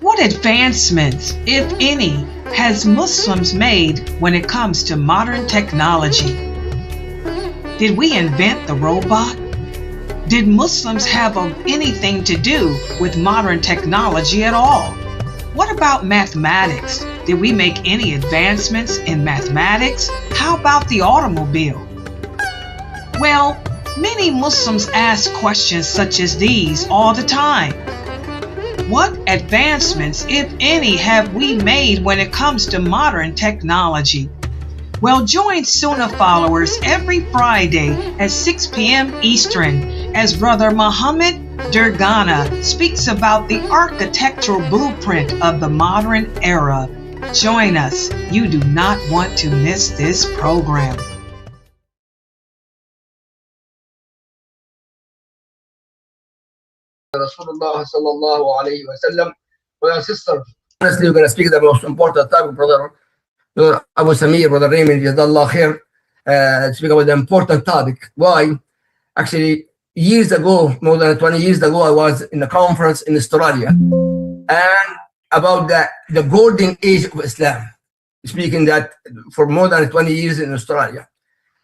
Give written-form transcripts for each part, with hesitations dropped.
What advancements, if any, has Muslims made when it comes to modern technology? Did we invent the robot? Did Muslims have anything to do with modern technology at all? What about mathematics? Did we make any advancements in mathematics? How about the automobile? Well, many Muslims ask questions such as these all the time. What advancements, if any, have we made when it comes to modern technology? Well, join Sunnah followers every Friday at 6 p.m. Eastern as Brother Mohamed Zurgana speaks about the architectural blueprint of the modern era. Join us. You do not want to miss this program. Rasulullah sallallahu alayhi wa sallam. Well, sister, honestly, we're going to speak the most important topic, brother Abu Samir, brother Raymond, Jazallah khair, speak about the important topic. Why? Actually, years ago, more than 20 years ago, I was in a conference in Australia, and about the golden age of Islam, speaking that for more than 20 years in Australia.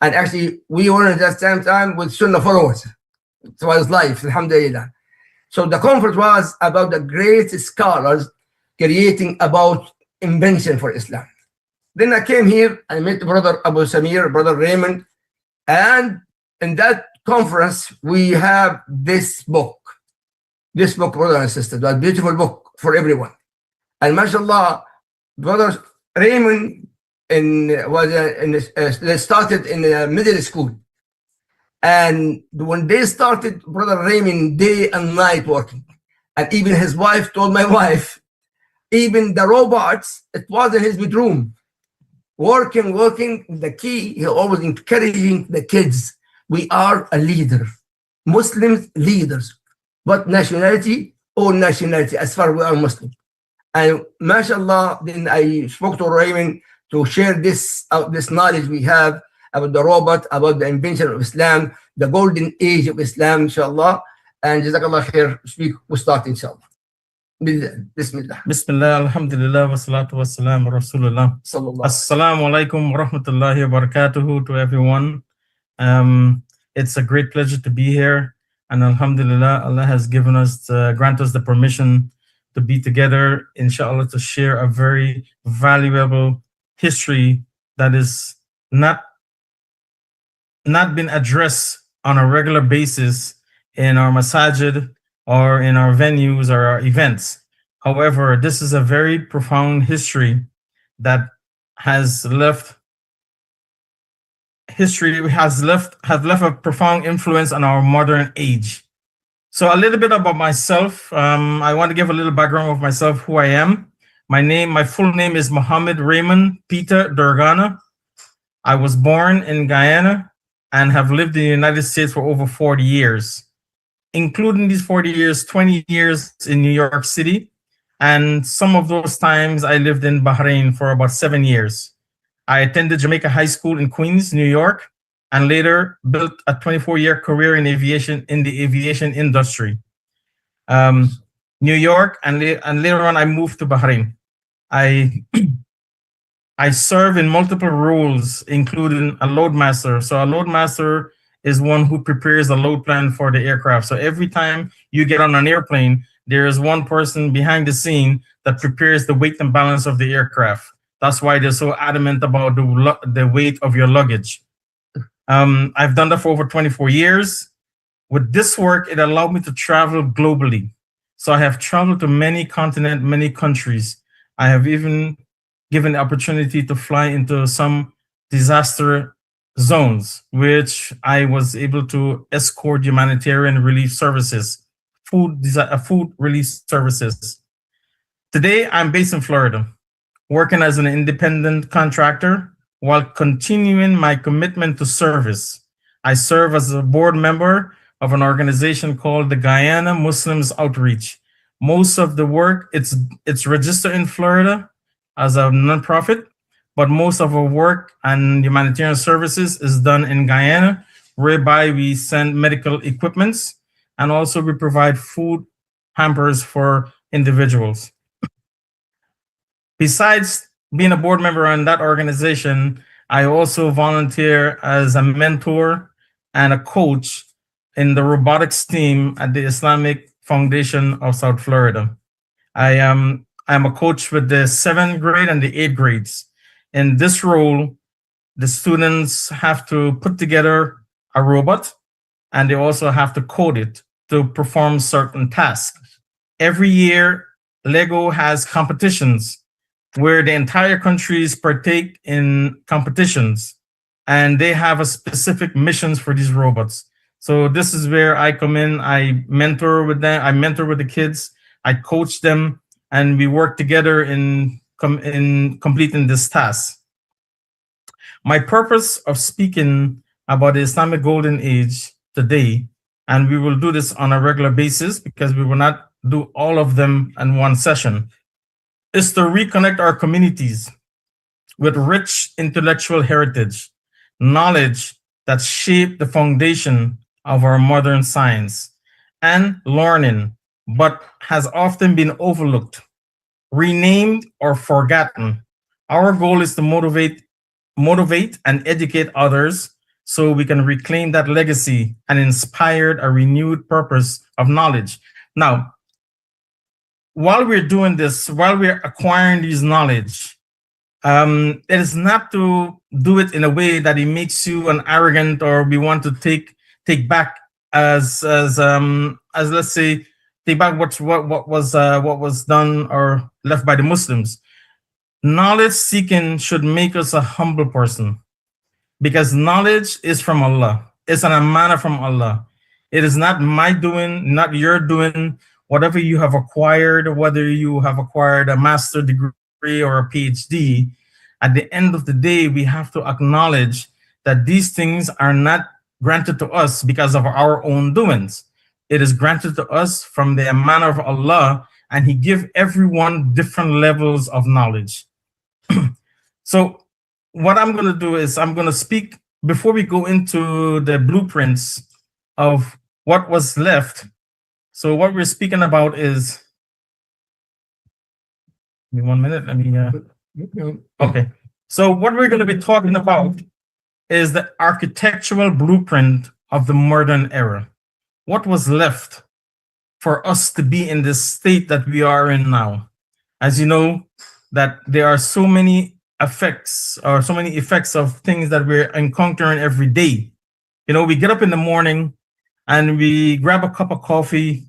And actually, we were at that same time with Sunnah followers. It was life, alhamdulillah. So the conference was about the great scholars creating about invention for Islam. Then I came here, I met brother Abu Samir, brother Raymond, and in that conference, we have this book. This book, brother and sister, a beautiful book for everyone. And mashallah, brother Raymond started in middle school. And when they started, brother Raymond, day and night working. And even his wife told my wife, even the robots, it was in his bedroom. Working, the key, he always encouraging the kids. We are a leader, Muslims leaders, but nationality, all nationality, as far as we are Muslim. And mashallah, then I spoke to Raymond to share this knowledge we have about the robot, about the invention of Islam, the golden age of Islam, inshallah. And Jazakallah khair, we'll start, inshallah. Bismillah. Bismillah, alhamdulillah, wa salatu wa salam, Rasulullah. Assalamu alaikum wa rahmatullahi wa barakatuhu to everyone. It's a great pleasure to be here. And alhamdulillah, Allah has given us, grant us the permission to be together, inshallah, to share a very valuable history that is not been addressed on a regular basis in our masajid or in our venues or our events. However, this is a very profound history that has left a profound influence on our modern age. So a little bit about myself. I want to give a little background of myself, who I am. My full name is Mohamed Raymond Peter Zurgana. I was born in Guyana and have lived in the United States for over 40 years, including these 40 years, 20 years in New York City. And some of those times I lived in Bahrain for about 7 years. I attended Jamaica High School in Queens, New York, and later built a 24-year career in the aviation industry. New York, and later on I moved to Bahrain. I serve in multiple roles, including a load master. So a load master is one who prepares the load plan for the aircraft. So every time you get on an airplane, there is one person behind the scene that prepares the weight and balance of the aircraft. That's why they're so adamant about the weight of your luggage. I've done that for over 24 years. With this work, it allowed me to travel globally. So I have traveled to many continents, many countries. I have even given the opportunity to fly into some disaster zones, which I was able to escort humanitarian relief services, food relief services. Today, I'm based in Florida, working as an independent contractor while continuing my commitment to service. I serve as a board member of an organization called the Guyana Muslims Outreach. Most of the work, it's registered in Florida as a nonprofit, but most of our work and humanitarian services is done in Guyana, whereby we send medical equipments and also we provide food hampers for individuals. Besides being a board member on that organization, I also volunteer as a mentor and a coach in the robotics team at the Islamic Foundation of South Florida. I'm a coach with the 7th grade and the 8th grades. In this role, the students have to put together a robot, and they also have to code it to perform certain tasks. Every year, Lego has competitions where the entire countries partake in competitions, and they have a specific missions for these robots. So this is where I come in. I mentor with them. I mentor with the kids. I coach them, and we work together in completing this task. My purpose of speaking about the Islamic Golden Age today, and we will do this on a regular basis because we will not do all of them in one session, is to reconnect our communities with rich intellectual heritage, knowledge that shaped the foundation of our modern science and learning, but has often been overlooked, renamed, or forgotten. Our goal is to motivate and educate others so we can reclaim that legacy and inspire a renewed purpose of knowledge. Now, while we're doing this, while we're acquiring this knowledge, it is not to do it in a way that it makes you an arrogant, or we want to take back as let's say, take back what was done or left by the Muslims. Knowledge seeking should make us a humble person, because knowledge is from Allah. It's an amana from Allah. It is not my doing, not your doing. Whatever you have acquired, whether you have acquired a master's degree or a PhD, at the end of the day, we have to acknowledge that these things are not granted to us because of our own doings. It is granted to us from the amana of Allah, and He gives everyone different levels of knowledge. So what I'm going to do is I'm going to speak, before we go into the blueprints of what was left. So what we're speaking about is, give me 1 minute, let me, okay. So what we're going to be talking about is the architectural blueprint of the modern era. What was left for us to be in this state that we are in now? As you know, that there are so many effects of things that we're encountering every day. You know, we get up in the morning and we grab a cup of coffee,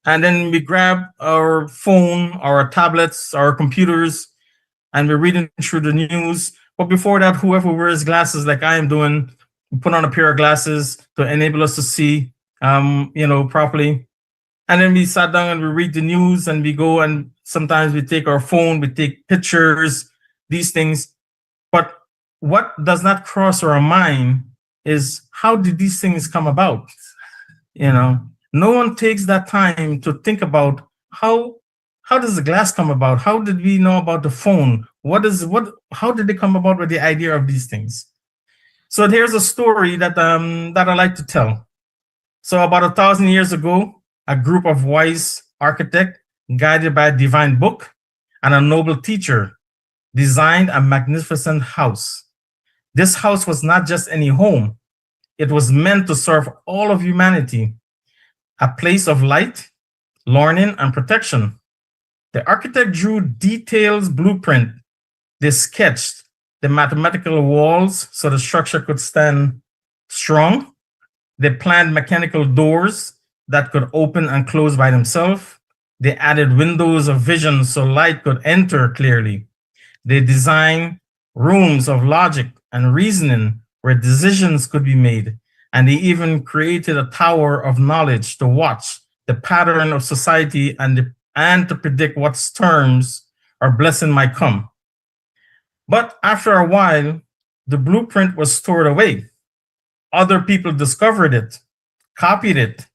and then we grab our phone, our tablets, our computers, and we're reading through the news. But before that, whoever wears glasses like I am doing, we put on a pair of glasses to enable us to see, properly. And then we sat down and we read the news, and we go, and sometimes we take our phone, we take pictures, these things. But what does not cross our mind is, how did these things come about? No one takes that time to think about how does the glass come about? How did we know about the phone? How did they come about with the idea of these things? So here's a story that I like to tell. So about 1,000 years ago, a group of wise architects, guided by a divine book and a noble teacher, designed a magnificent house. This house was not just any home. It was meant to serve all of humanity, a place of light, learning, and protection. The architect drew detailed blueprint. They sketched the mathematical walls so the structure could stand strong. They planned mechanical doors that could open and close by themselves. They added windows of vision so light could enter clearly. They designed rooms of logic and reasoning where decisions could be made. And they even created a tower of knowledge to watch the pattern of society and to predict what storms or blessing might come. But after a while, the blueprint was stored away. Other people discovered it, copied it,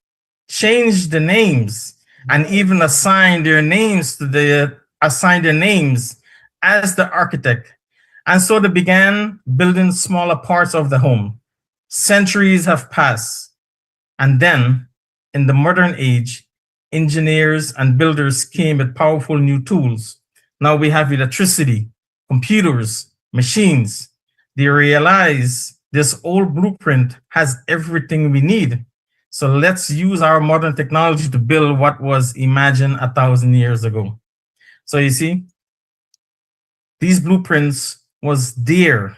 changed the names, and even assigned their names as the architect. And so they began building smaller parts of the home. Centuries have passed. And then, in the modern age, engineers and builders came with powerful new tools. Now we have electricity, computers, machines. They realize this old blueprint has everything we need. So let's use our modern technology to build what was imagined 1,000 years ago. So you see, these blueprints was there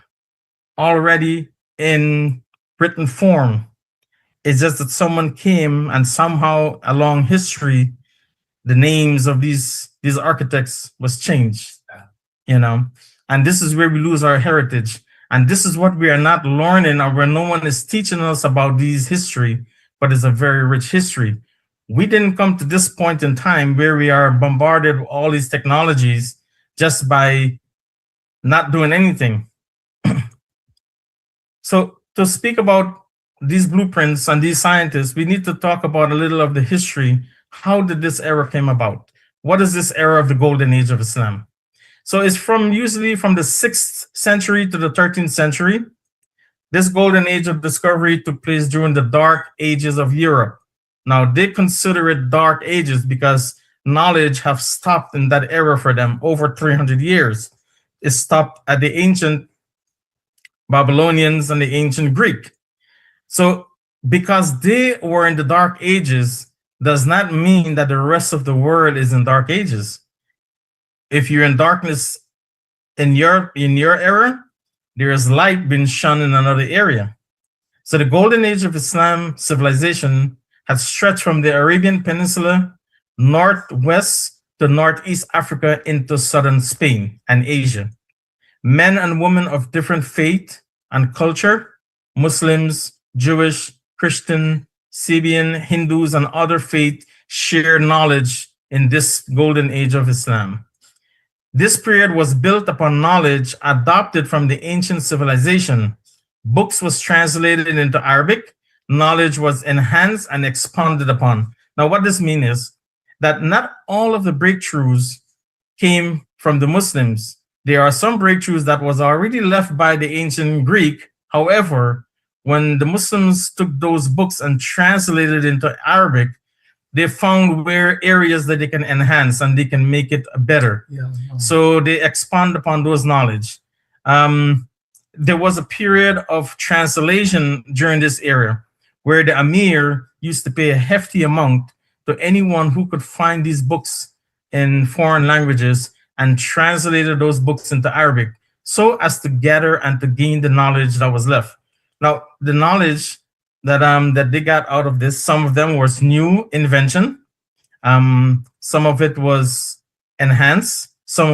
already in written form. It's just that someone came and somehow along history, the names of these architects was changed, and this is where we lose our heritage. And this is what we are not learning, or where no one is teaching us about these history, but it's a very rich history. We didn't come to this point in time where we are bombarded with all these technologies just by not doing anything. So to speak about these blueprints and these scientists, we need to talk about a little of the history. How did this era came about? What is this era of the Golden Age of Islam? So it's usually from the 6th century to the 13th century. This Golden Age of discovery took place during the Dark Ages of Europe. Now they consider it Dark Ages because knowledge have stopped in that era for them over 300 years. It stopped at the ancient Babylonians and the ancient Greek. So because they were in the Dark Ages does not mean that the rest of the world is in Dark Ages. If you're in darkness in your era, there is light being shone in another area. So the Golden Age of Islam civilization has stretched from the Arabian Peninsula, northwest to northeast Africa into southern Spain and Asia. Men and women of different faith and culture, Muslims, Jewish, Christian, Sabian, Hindus, and other faiths share knowledge in this Golden Age of Islam. This period was built upon knowledge adopted from the ancient civilization. Books was translated into Arabic. Knowledge was enhanced and expounded upon. Now, what this means is that not all of the breakthroughs came from the Muslims. There are some breakthroughs that was already left by the ancient Greek. However, when the Muslims took those books and translated into Arabic, they found where areas that they can enhance and they can make it better. So they expand upon those knowledge. There was a period of translation during this era where the Amir used to pay a hefty amount to anyone who could find these books in foreign languages and translated those books into Arabic so as to gather and to gain the knowledge that was left. Now, the knowledge that they got out of this, some of them was new invention. Some of it was enhanced. Some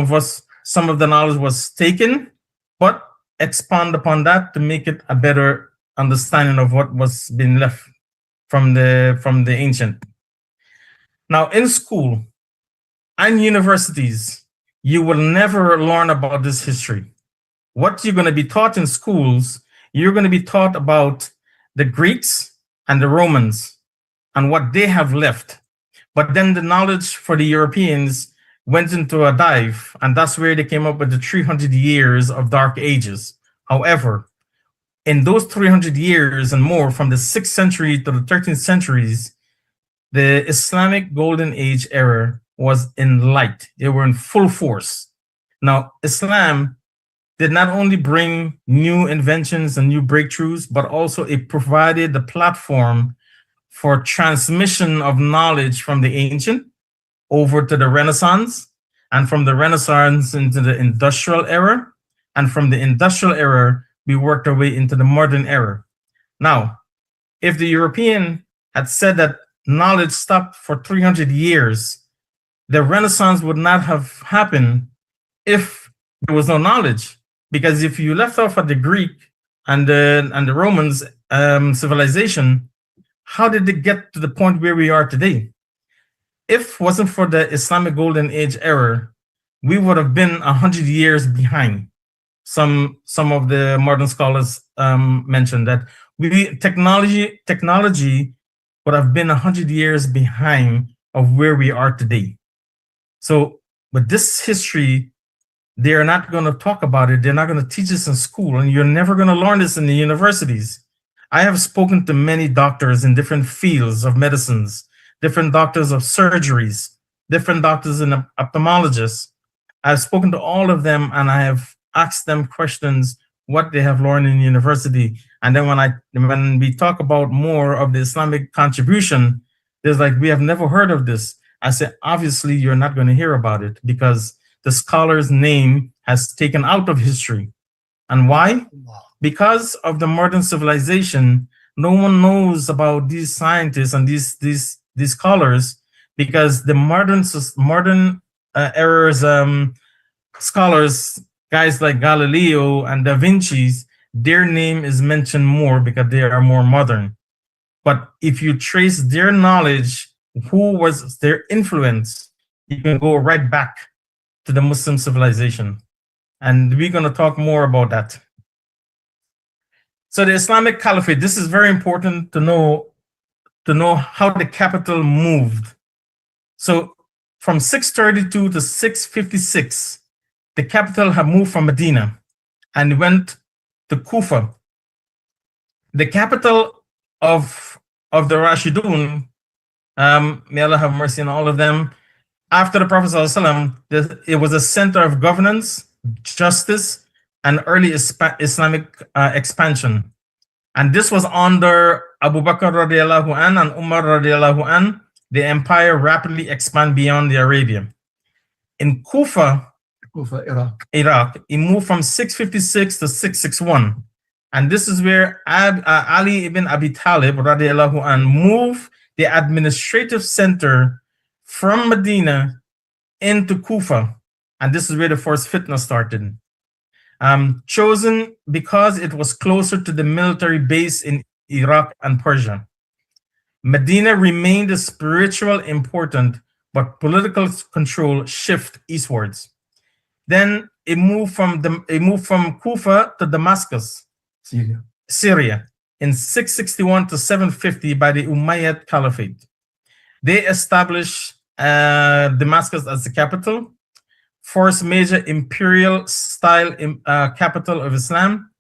of the knowledge was taken, but expand upon that to make it a better understanding of what was being left from the ancient. Now, in school and universities, you will never learn about this history. What you're going to be taught in schools, you're going to be taught about the Greeks and the Romans and what they have left. But then the knowledge for the Europeans went into a dive, and that's where they came up with the 300 years of Dark Ages. However, in those 300 years and more, from the 6th century to the 13th centuries, the Islamic Golden Age era was in light. They were in full force. Now, Islam did not only bring new inventions and new breakthroughs, but also it provided the platform for transmission of knowledge from the ancient over to the Renaissance, and from the Renaissance into the industrial era, and from the industrial era, we worked our way into the modern era. Now, if the European had said that knowledge stopped for 300 years, the Renaissance would not have happened if there was no knowledge. Because if you left off at the Greek and the Romans civilization, how did they get to the point where we are today? If it wasn't for the Islamic Golden Age era, we would have been 100 years behind. Some of the modern scholars mentioned that technology would have been 100 years behind of where we are today. So, but this history, they're not going to talk about it. They're not going to teach us in school, and you're never going to learn this in the universities. I have spoken to many doctors in different fields of medicines, different doctors of surgeries, different doctors and ophthalmologists, I've spoken to all of them and I have asked them questions, what they have learned in university. And then when we talk about more of the Islamic contribution, there's like, we have never heard of this. I said, obviously you're not going to hear about it because the scholar's name has taken out of history. And why? Because of the modern civilization, no one knows about these scientists and these scholars, because the modern scholars, guys like Galileo and Da Vinci's, their name is mentioned more because they are more modern. But if you trace their knowledge, who was their influence, you can go right back to the Muslim civilization. And we're going to talk more about that. So the Islamic Caliphate, this is very important to know how the capital moved. So from 632 to 656, the capital had moved from Medina and went to Kufa. The capital of the Rashidun, may Allah have mercy on all of them, after the Prophet ﷺ, it was a center of governance, justice, and early Islamic expansion. And this was under Abu Bakr radiallahu an and Umar radiallahu an. The empire rapidly expanded beyond the Arabia. In Kufa, Iraq, it moved from 656 to 661. And this is where Ali ibn Abi Talib radiallahu an moved the administrative center from Medina into Kufa. And this is where the first fitna started. Chosen because it was closer to the military base in Iraq and Persia. Medina remained a spiritual important, but political control shift eastwards. Then it moved from Kufa to Damascus, Syria, in 661 to 750 by the Umayyad Caliphate. They established Damascus as the capital, first major imperial style capital of Islam,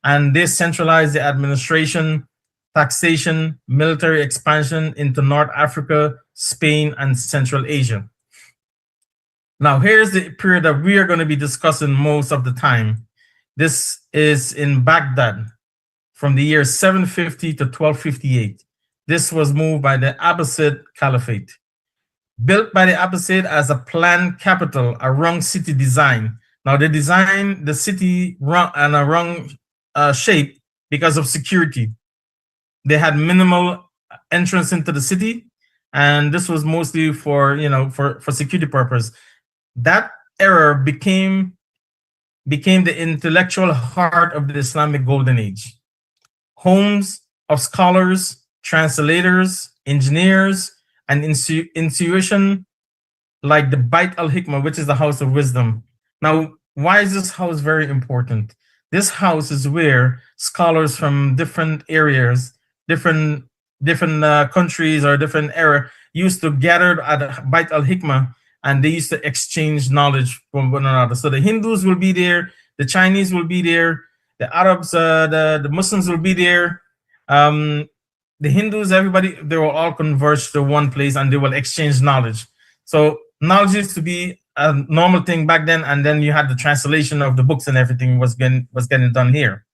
and they centralized the administration, taxation, military expansion into North Africa, Spain, and Central Asia. Now, here's the period that we are going to be discussing most of the time. This is in Baghdad from the year 750 to 1258. This was moved by the Abbasid Caliphate. Built by the Abbasid as a planned capital, a wrong city design. Now, they designed the city in a wrong shape because of security. They had minimal entrance into the city, and this was mostly for security purpose. That error became the intellectual heart of the Islamic Golden Age. Homes of scholars, translators, engineers, and intuition like the Bait al-Hikmah, which is the house of wisdom. Now, why is this house very important? This house is where scholars from different areas, different countries or different era used to gather at Bait al-Hikmah, and they used to exchange knowledge from one another. So the Hindus will be there, the Chinese will be there, the Arabs, the Muslims will be there. The Hindus, everybody, they will all converge to one place and they will exchange knowledge. So knowledge used to be a normal thing back then, and then you had the translation of the books and everything was getting done here.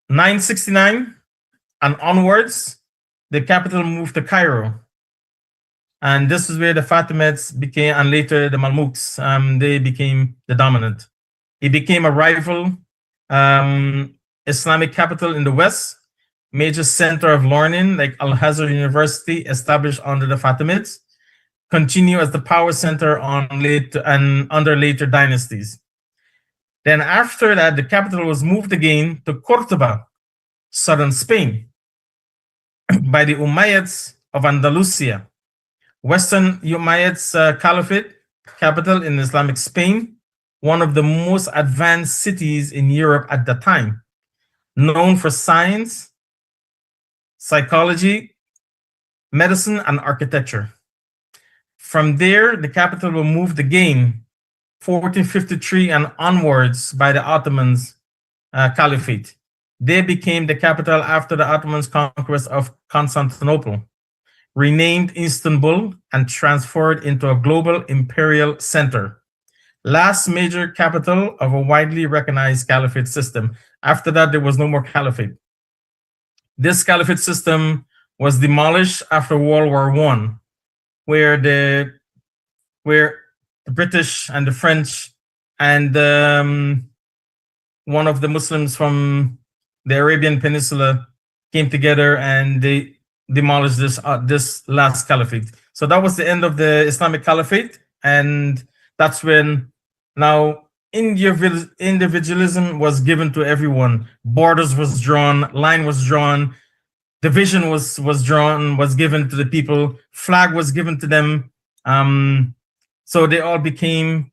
969 and onwards, the capital moved to Cairo. And this is where the Fatimids became, and later the Mamluks, they became the dominant. It became a rival Islamic capital in the West, major center of learning like Al-Azhar University established under the Fatimids, continue as the power center under later dynasties. Then after that, the capital was moved again to Cordoba, southern Spain, by the Umayyads of Andalusia. Western Umayyads Caliphate, capital in Islamic Spain, one of the most advanced cities in Europe at the time, known for science, psychology, medicine, and architecture. From there, the capital was moved again, 1453 and onwards by the Ottomans Caliphate. They became the capital after the Ottomans' conquest of Constantinople. renamed Istanbul and transferred into a global imperial center. Last major capital of a widely recognized caliphate system. After that, there was no more caliphate. This caliphate system was demolished after World War I, where the British and the French and one of the Muslims from the Arabian Peninsula came together and they demolished this last caliphate. So that was the end of the Islamic Caliphate, and that's when now individualism was given to everyone. Borders was drawn, line was drawn, division was drawn, was given to the people, flag was given to them. So they all became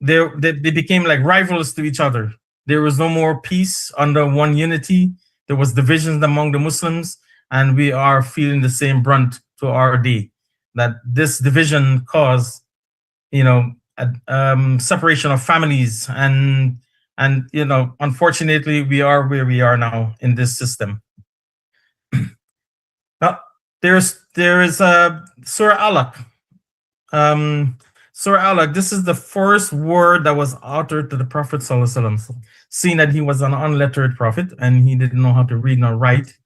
they became like rivals to each other. There was no more peace under one unity. There was divisions among the Muslims, and we are feeling the same brunt to our day. That this division caused, separation of families, and unfortunately, we are where we are now in this system. Now, there is Surah Alaq. Surah Alaq, this is the first word that was uttered to the Prophet ﷺ, seeing that he was an unlettered prophet and he didn't know how to read nor write.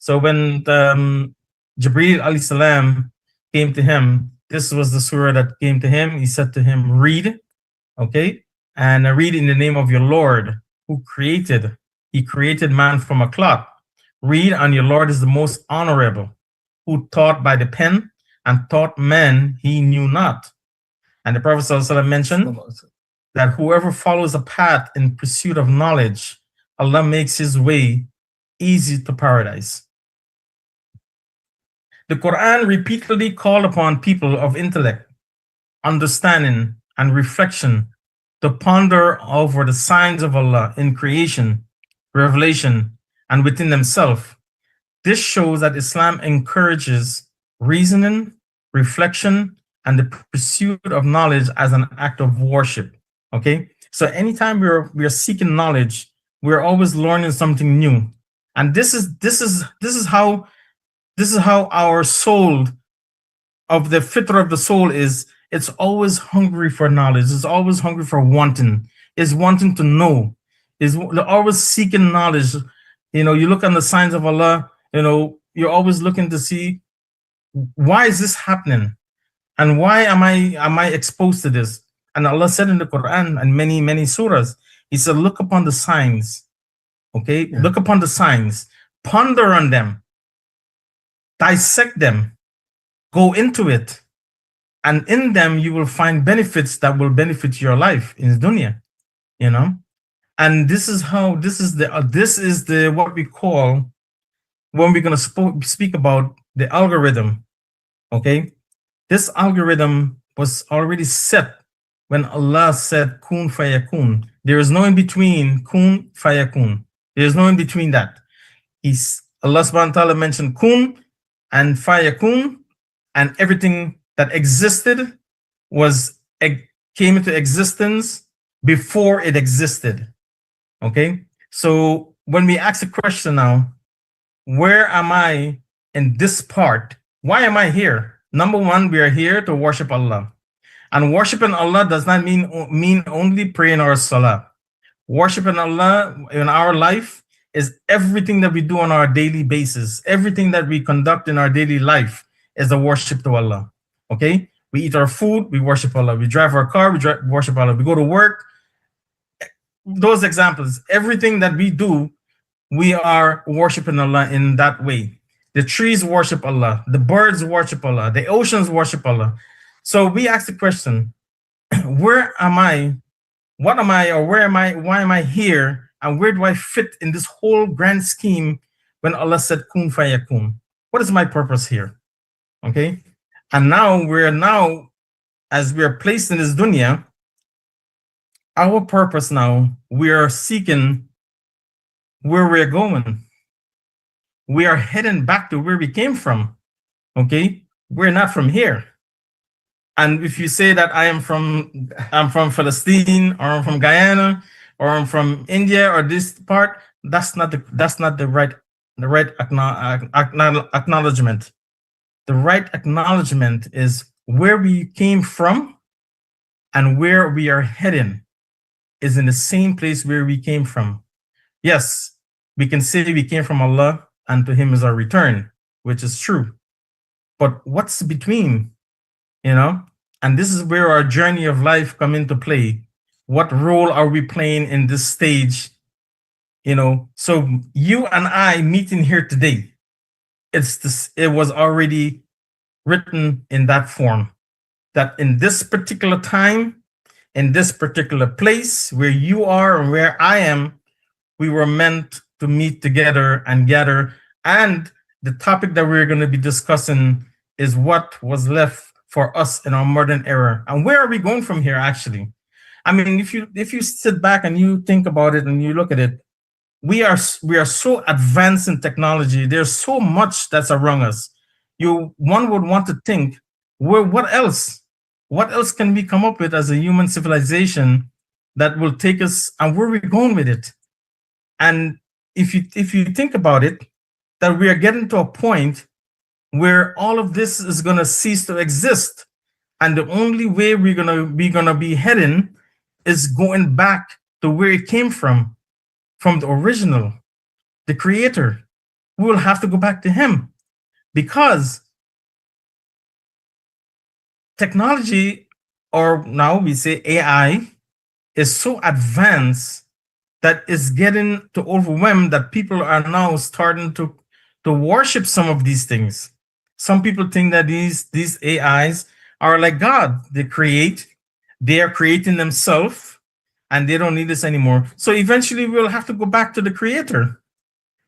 So when Jibreel alayhi salam came to him, this was the surah that came to him. He said to him, read, okay? And read in the name of your Lord who created. He created man from a clot. Read, and your Lord is the most honorable, who taught by the pen and taught men he knew not. And the Prophet ﷺ mentioned that whoever follows a path in pursuit of knowledge, Allah makes his way easy to paradise. The Quran repeatedly called upon people of intellect, understanding, and reflection to ponder over the signs of Allah in creation, revelation, and within themselves. This shows that Islam encourages reasoning, reflection, and the pursuit of knowledge as an act of worship. Okay, so anytime we are seeking knowledge, we're always learning something new, and this is how our soul, of the fitrah of the soul, is. It's always hungry for knowledge. It's always hungry for wanting. Is wanting to know. Is always seeking knowledge. You look on the signs of Allah. You're always looking to see, why is this happening? And why am I exposed to this? And Allah said in the Quran and many surahs, He said, look upon the signs. Okay, yeah. Look upon the signs, ponder on them, dissect them, go into it, and in them you will find benefits that will benefit your life in dunya. And this is the what we call, when we're going to speak about the algorithm. Okay. This algorithm was already set when Allah said kun fayakun. There is no in between kun fayakun. There is no in between that. Allah subhanahu wa ta'ala mentioned kun and fayakun, and everything that existed came into existence before it existed. Okay? So when we ask the question now, where am I in this part? Why am I here? Number one, we are here to worship Allah. And worshiping Allah does not mean only praying our salah. Worshiping Allah in our life is everything that we do on our daily basis. Everything that we conduct in our daily life is a worship to Allah. Okay? We eat our food, we worship Allah. We drive our car, we worship Allah. We go to work. Those examples, everything that we do, we are worshiping Allah in that way. The trees worship Allah, the birds worship Allah, the oceans worship Allah. So we ask the question, where am I? What am I, or where am I? Why am I here? And where do I fit in this whole grand scheme when Allah said kun fayakun? What is my purpose here? Okay. And now, as we are placed in this dunya, our purpose now, we are seeking where we're going. We are heading back to where we came from. Okay, we're not from here. And if you say that I'm from Palestine, or I'm from Guyana, or I'm from India, or this part, that's not the right acknowledgement. the right acknowledgement is where we came from and where we are heading is in the same place where we came from. Yes, we can say we came from Allah and to Him is our return, which is true. But what's between, you know? And this is where our journey of life come into play. What role are we playing in this stage? You know, so you and I meeting here today, it was already written in that form, that in this particular time, in this particular place where you are and where I am, we were meant to meet together and gather. And the topic that we're going to be discussing is what was left for us in our modern era. And where are we going from here, actually? I mean, if you sit back and you think about it and you look at it, we are so advanced in technology. There's so much that's around us. One would want to think, well, what else? What else can we come up with as a human civilization that will take us, and where are we going with it? And if you think about it, that we are getting to a point where all of this is going to cease to exist, and the only way we're gonna be heading is going back to where it came from the original, the creator. We will have to go back to him, because technology, or now we say AI, is so advanced that it's getting to overwhelm, that people are now starting to worship some of these things. Some people think that these AIs are like God. They are creating themselves, and they don't need this anymore. So eventually we'll have to go back to the creator.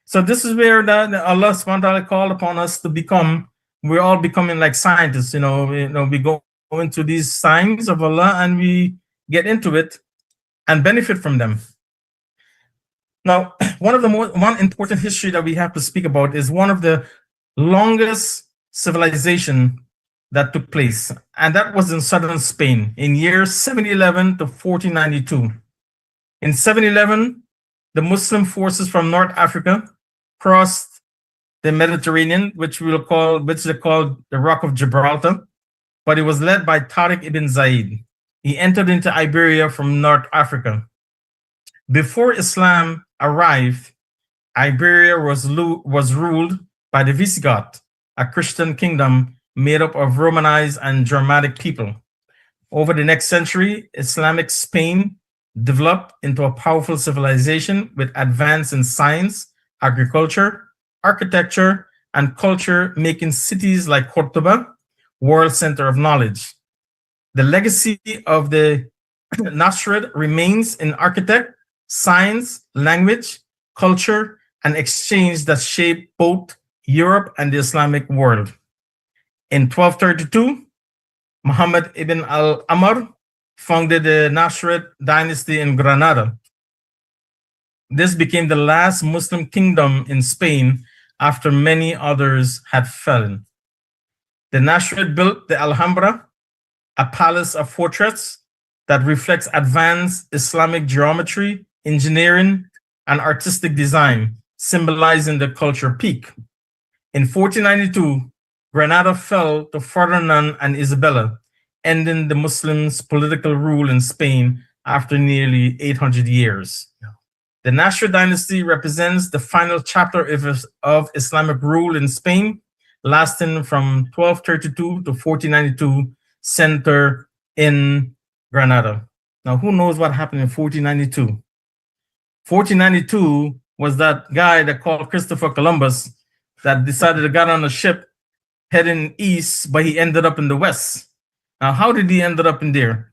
So this is where Allah subhanahu wa ta'ala called upon us to become. We're all becoming like scientists, we go into these signs of Allah and we get into it and benefit from them. Now, one important history that we have to speak about is one of the longest civilization that took place, and that was in southern Spain in years 711 to 1492. In 711, the Muslim forces from North Africa crossed the Mediterranean, which they called the Rock of Gibraltar, but it was led by Tariq ibn Zayd. He entered into Iberia from North Africa. Before Islam arrived, Iberia was ruled by the Visigoth, a Christian kingdom made up of Romanized and Germanic people. Over the next century, Islamic Spain developed into a powerful civilization with advance in science, agriculture, architecture, and culture, making cities like Cordoba world center of knowledge. The legacy of the Nasrid remains in architect, science, language, culture, and exchange that shaped both Europe and the Islamic world. In 1232, Muhammad Ibn al-Amr founded the Nasrid dynasty in Granada. This became the last Muslim kingdom in Spain after many others had fallen. The Nasrid built the Alhambra, a palace of fortress that reflects advanced Islamic geometry, engineering, and artistic design, symbolizing the culture peak. In 1492, Granada fell to Ferdinand and Isabella, ending the Muslims' political rule in Spain after nearly 800 years. The Nasrid dynasty represents the final chapter of Islamic rule in Spain, lasting from 1232 to 1492, centered in Granada. Now, who knows what happened in 1492? 1492 was that guy that called Christopher Columbus that decided to get on a ship heading east, but he ended up in the west. Now, how did he end up in there?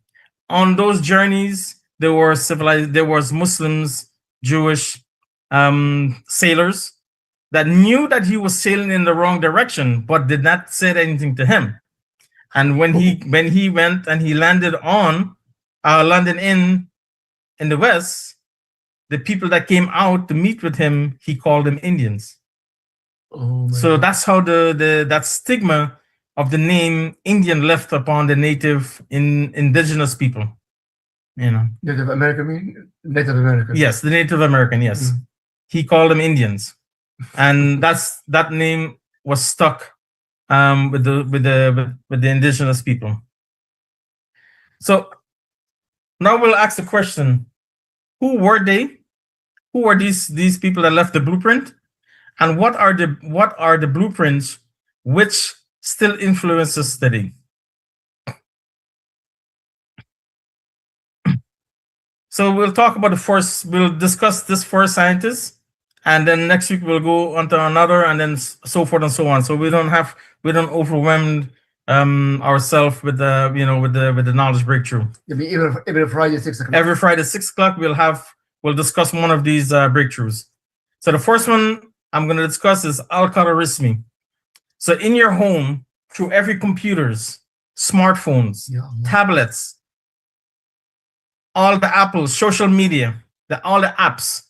On those journeys, there was Muslims, Jewish sailors that knew that he was sailing in the wrong direction, but did not say anything to him. And when he went and he landed in the west, the people that came out to meet with him, he called them Indians. So that's how that stigma of the name Indian left upon the indigenous people. Native American. Yes, the Native American. Yes, he called them Indians, and that name was stuck with the indigenous people. So now we'll ask the question: who were they? Who are these people that left the blueprint? And what are the blueprints which still influence us today? So we'll talk about we'll discuss this first scientist, and then next week we'll go on to another, and then so forth and so on. So we don't overwhelm ourselves with the knowledge breakthrough. Every Friday 6 o'clock. Every Friday 6 o'clock we'll discuss one of these breakthroughs. So the first one I'm going to discuss is Al-Khwarizmi. So in your home, through every computers, smartphones, tablets, all the Apples, social media, all the apps,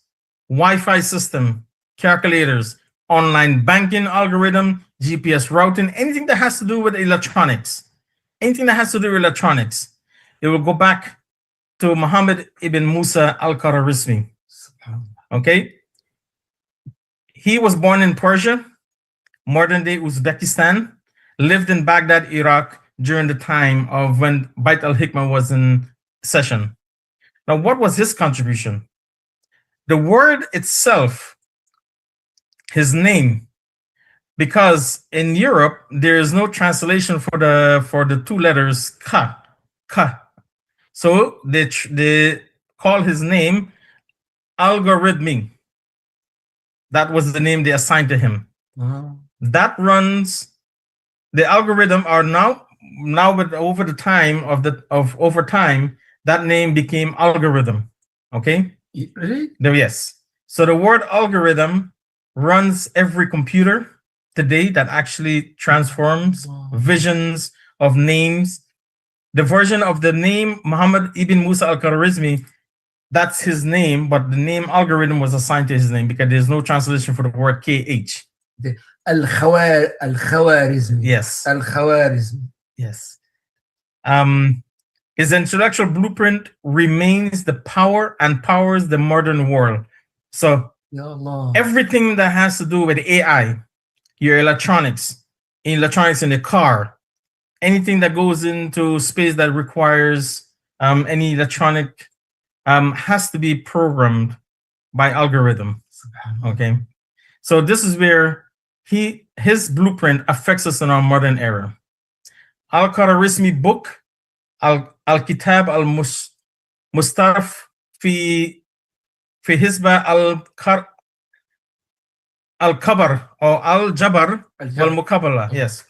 Wi-Fi system, calculators, online banking algorithm, GPS routing, anything that has to do with electronics, it will go back to Muhammad Ibn Musa Al-Khwarizmi. Okay? He was born in Persia, modern-day Uzbekistan, lived in Baghdad, Iraq during the time of when Bait al-Hikmah was in session. Now, what was his contribution? The word itself, his name, because in Europe there is no translation for the two letters ka. So they call his name algorithmic. That was the name they assigned to him. That runs the algorithm are now with over time that name became algorithm. Okay? Really? Yes. So the word algorithm runs every computer today that actually transforms visions of names. The version of the name Muhammad Ibn Musa Al-Khwarizmi, that's his name, but the name algorithm was assigned to his name because there's no translation for the word KH. Al-Khwarizmi. Yes. Al-Khwarizmi. Yes. His intellectual blueprint remains the power and powers the modern world. So everything that has to do with AI, your electronics in the car, anything that goes into space that requires any electronic has to be programmed by algorithm. Okay, so this is where his blueprint affects us in our modern era. Al-Khwarizmi book, Al-Kitab al-Mustaraf fi Hizba al-Kabar or al-Jabar wal-Muqabala. Yes.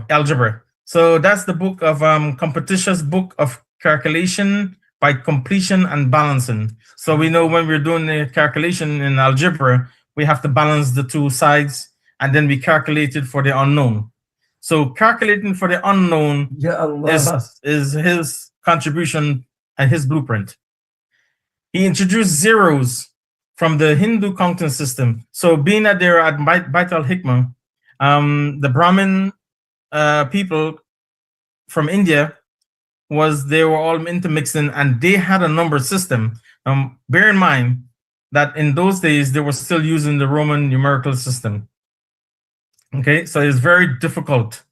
Algebra. So that's the book of competitious book of calculation by completion and balancing. So we know when we're doing the calculation in algebra, we have to balance the two sides, and then we calculate it for the unknown. So calculating for the unknown is his contribution and his blueprint. He introduced zeros from the Hindu counting system. So being that they're at Bait al-Hikmah, the Brahmin people from India they were all intermixing, and they had a number system. Bear in mind that in those days they were still using the Roman numerical system. Okay, so it's very difficult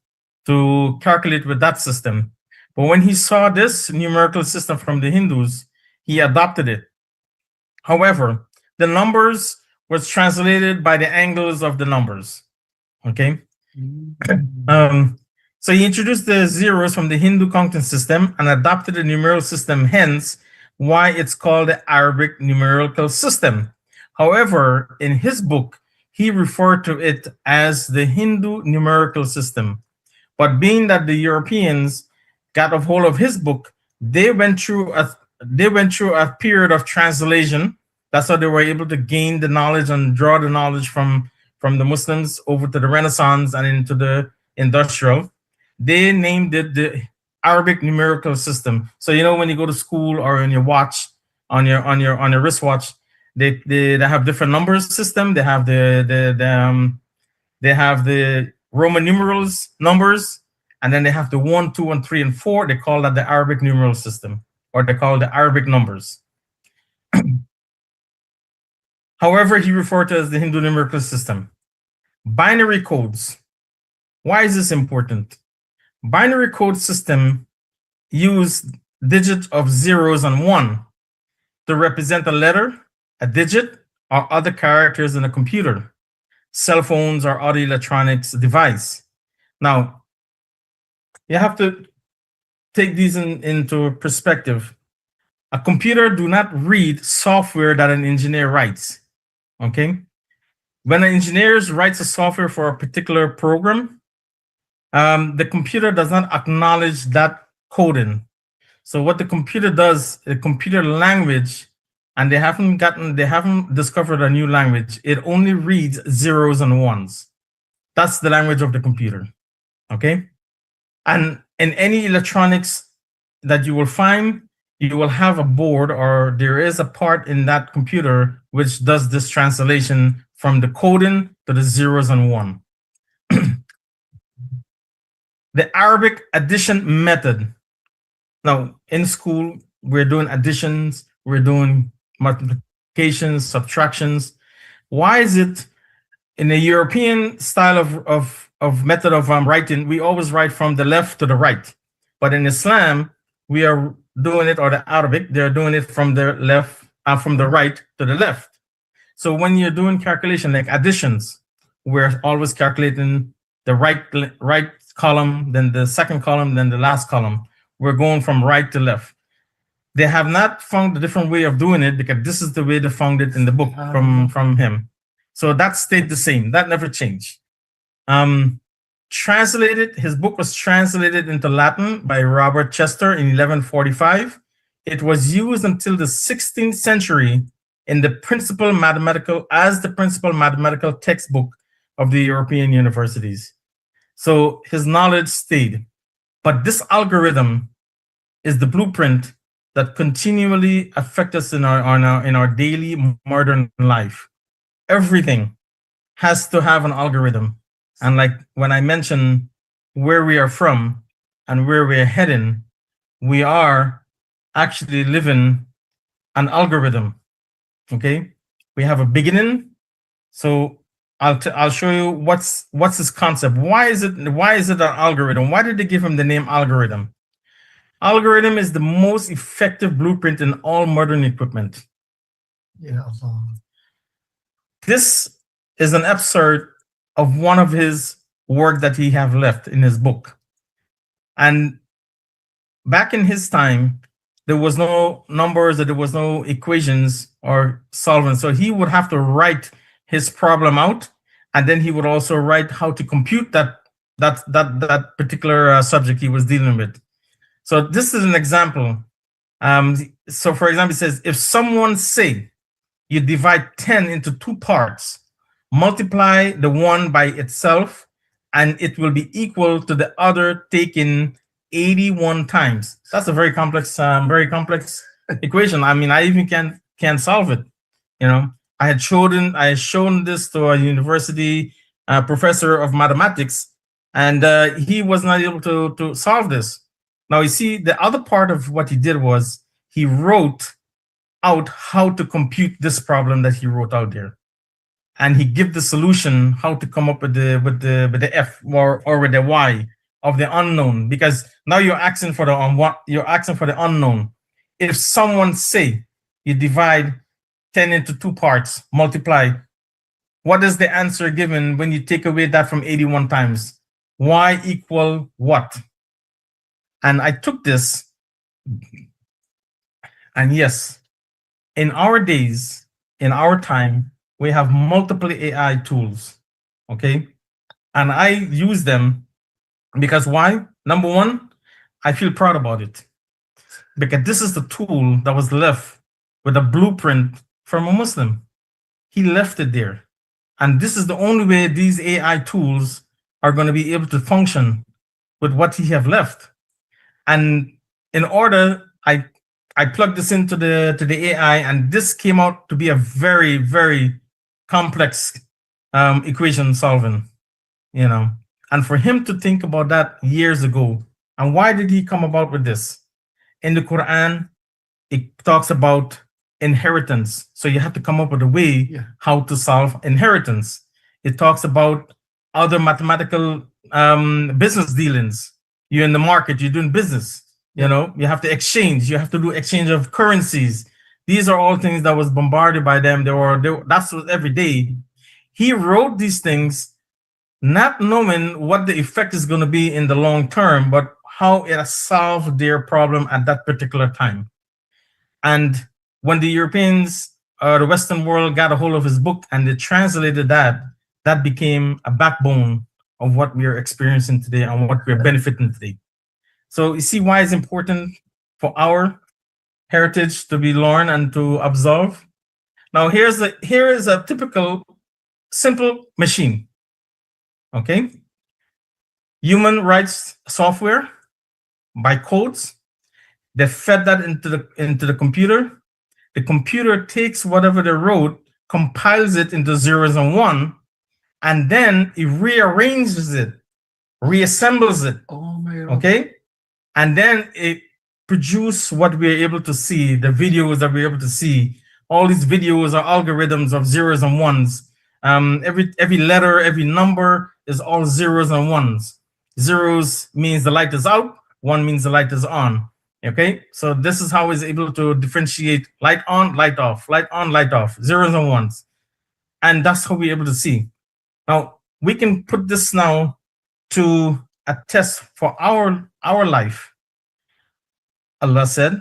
to calculate with that system. But when he saw this numerical system from the Hindus, he adopted it. However, the numbers was translated by the angles of the numbers. Okay. So he introduced the zeros from the Hindu counting system and adopted the numeral system, hence why it's called the Arabic numerical system. However, in his book, he referred to it as the Hindu numerical system. But being that the Europeans got a hold of his book, they went through a period of translation. That's how they were able to gain the knowledge and draw the knowledge from the Muslims over to the Renaissance and into the industrial. They named it the Arabic numerical system. So when you go to school or on your watch, on your wristwatch, they have different numbers system. They have the Roman numerals numbers, and then they have the 1, 2, and 3, and 4. They call that the Arabic numeral system, or they call it the Arabic numbers. However, he referred to it as the Hindu numerical system. Binary codes. Why is this important? Binary code system use digits of zeros and one to represent a letter, a digit, or other characters in a computer, cell phones, or other electronics device. Now, you have to take these into perspective. A computer do not read software that an engineer writes, okay? When an engineer writes a software for a particular program, the computer does not acknowledge that coding. So what the computer does, the computer language, and they haven't discovered a new language. It only reads zeros and ones. That's the language of the computer, okay? And in any electronics that you will find, you will have a board, or there is a part in that computer which does this translation from the coding to the zeros and one. The Arabic addition method. Now, in school, we're doing additions, we're doing multiplications, subtractions. Why is it in the European style of method of writing, we always write from the left to the right. But in Islam, we are doing it, or the Arabic, they're doing it from the left, from the right to the left. So when you're doing calculation like additions, we're always calculating the right column, then the second column, then the last column. We're going from right to left. They have not found a different way of doing it, because this is the way they found it in the book from him. So that stayed the same. That never changed. Translated, his book was translated into Latin by Robert Chester in 1145. It was used until the 16th century in the principal mathematical textbook of the European universities. So his knowledge stayed. But this algorithm is the blueprint that continually affects us in our daily modern life. Everything has to have an algorithm. And like when I mentioned where we are from and where we're heading, we are actually living an algorithm. Okay, we have a beginning. So I'll show you what's this concept. Why is it an algorithm? Why did they give him the name algorithm? Algorithm is the most effective blueprint in all modern equipment. Yeah. This is an excerpt of one of his work that he have left in his book. And back in his time, there was no numbers, there was no equations or solvents. So he would have to write his problem out, and then he would also write how to compute that particular subject he was dealing with. So this is an example. So for example, it says, if someone say you divide 10 into 2 parts, multiply the one by itself, and it will be equal to the other taken 81 times. That's a very complex equation. I mean, I even can't solve it. You know, I had shown this to a university professor of mathematics, and he was not able to solve this. Now, you see, the other part of what he did was he wrote out how to compute this problem that he wrote out there, and he give the solution how to come up with the f or with the y of the unknown, because now you're asking for the unknown. If someone say you divide 10 into 2 parts, multiply, what is the answer given when you take away that from 81 times? Y equal what? And I took this, and yes, in our days, in our time, we have multiple AI tools, okay? And I use them because why? Number one, I feel proud about it, because this is the tool that was left with a blueprint from a Muslim. He left it there. And this is the only way these AI tools are going to be able to function with what he have left. And in order, I plugged this into the AI, and this came out to be a very, very complex equation solving, you know. And for him to think about that years ago, and why did he come about with this? In the Quran, it talks about inheritance. So you have to come up with a way how to solve inheritance. It talks about other mathematical business dealings. You're in the market, you're doing business. You know, you have to exchange, you have to do exchange of currencies. These are all things that was bombarded by them. That's what every day. He wrote these things, not knowing what the effect is going to be in the long term, but how it has solved their problem at that particular time. And when the Europeans, the Western world, got a hold of his book and they translated that, that became a backbone of what we are experiencing today and what we're benefiting today. So you see why it's important for our heritage to be learned and to observe. Now here is a typical simple machine. Okay, human writes software by codes. They fed that into the computer. The computer takes whatever they wrote, compiles it into zeros and one, and then it rearranges it, reassembles it. Oh my God. Okay, and then it produces what we're able to see, the videos that we're able to see. All these videos are algorithms of zeros and ones. Every letter, every number is all zeros and ones. Zeros means the light is out, one means the light is on. Okay, so this is how it's able to differentiate light on, light off, light on, light off, zeros and ones. And that's how we're able to see. Now, we can put this now to a test for our life. Allah said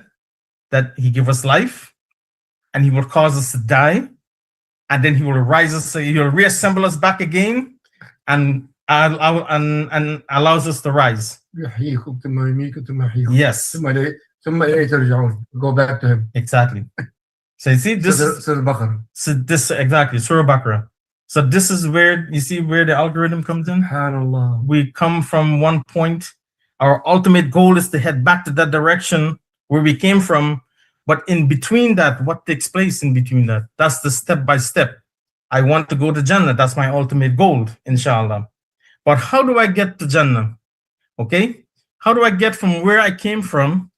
that he give us life and he will cause us to die. And then he will rise us, he will reassemble us back again and allows us to rise. Yes. Go back to him. Exactly. So you see, this is exactly Surah Baqarah. So this is where you see where the algorithm comes in. We come from one point. Our ultimate goal is to head back to that direction where we came from. But in between that, what takes place in between that? That's the step by step. I want to go to Jannah. That's my ultimate goal, inshallah. But how do I get to Jannah? Okay, how do I get from where I came from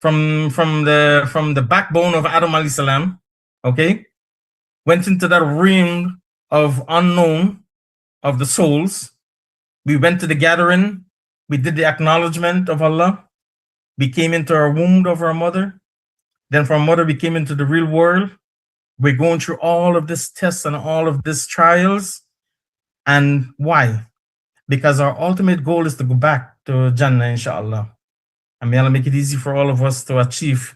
the backbone of Adam alayhi salam? Okay, went into that realm of unknown of the souls. We went to the gathering. We did the acknowledgement of Allah. We came into our womb of our mother. Then from mother, we came into the real world. We're going through all of this tests and all of these trials. And why? Because our ultimate goal is to go back to Jannah, inshallah. And may Allah make it easy for all of us to achieve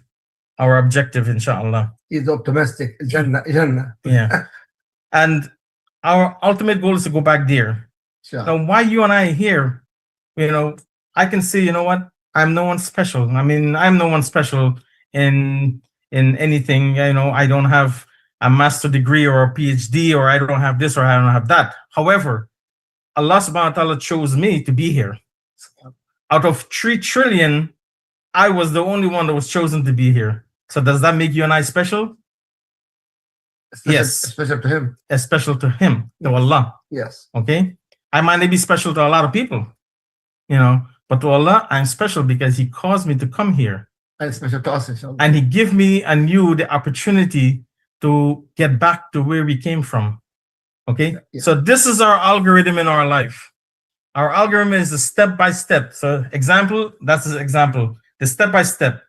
our objective, inshallah. He's optimistic. Jannah. Yeah. And our ultimate goal is to go back there. Sure. Now, why you and I are here, you know, I can say, you know what? I'm no one special. I mean, I'm no one special in anything. You know, I don't have a master degree or a PhD, or I don't have this or I don't have that. However, Allah subhanahu wa ta'ala chose me to be here. Out of 3 trillion, I was the only one that was chosen to be here. So does that make you and I special? Yes. Special to him. Special to him, to Allah. Yes. Okay. I might not be special to a lot of people, you know, but to Allah, I'm special because he caused me to come here. And special to us, inshallah. And he gave me and you the opportunity to get back to where we came from. Okay. Yeah. So this is our algorithm in our life. Our algorithm is a step by step. So example, that's an example. The step by step.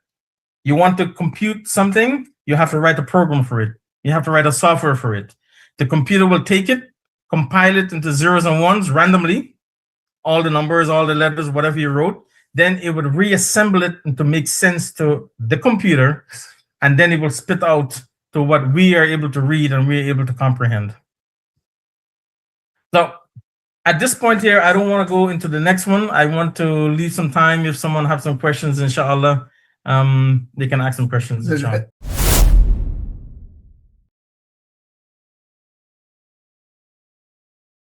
You want to compute something, you have to write a program for it. You have to write a software for it. The computer will take it, compile it into zeros and ones randomly, all the numbers, all the letters, whatever you wrote. Then it would reassemble it to make sense to the computer, and then it will spit out to what we are able to read and we're able to comprehend. So at this point here, I don't want to go into the next one. I want to leave some time if someone has some questions, inshallah. They can ask some questions, inshallah.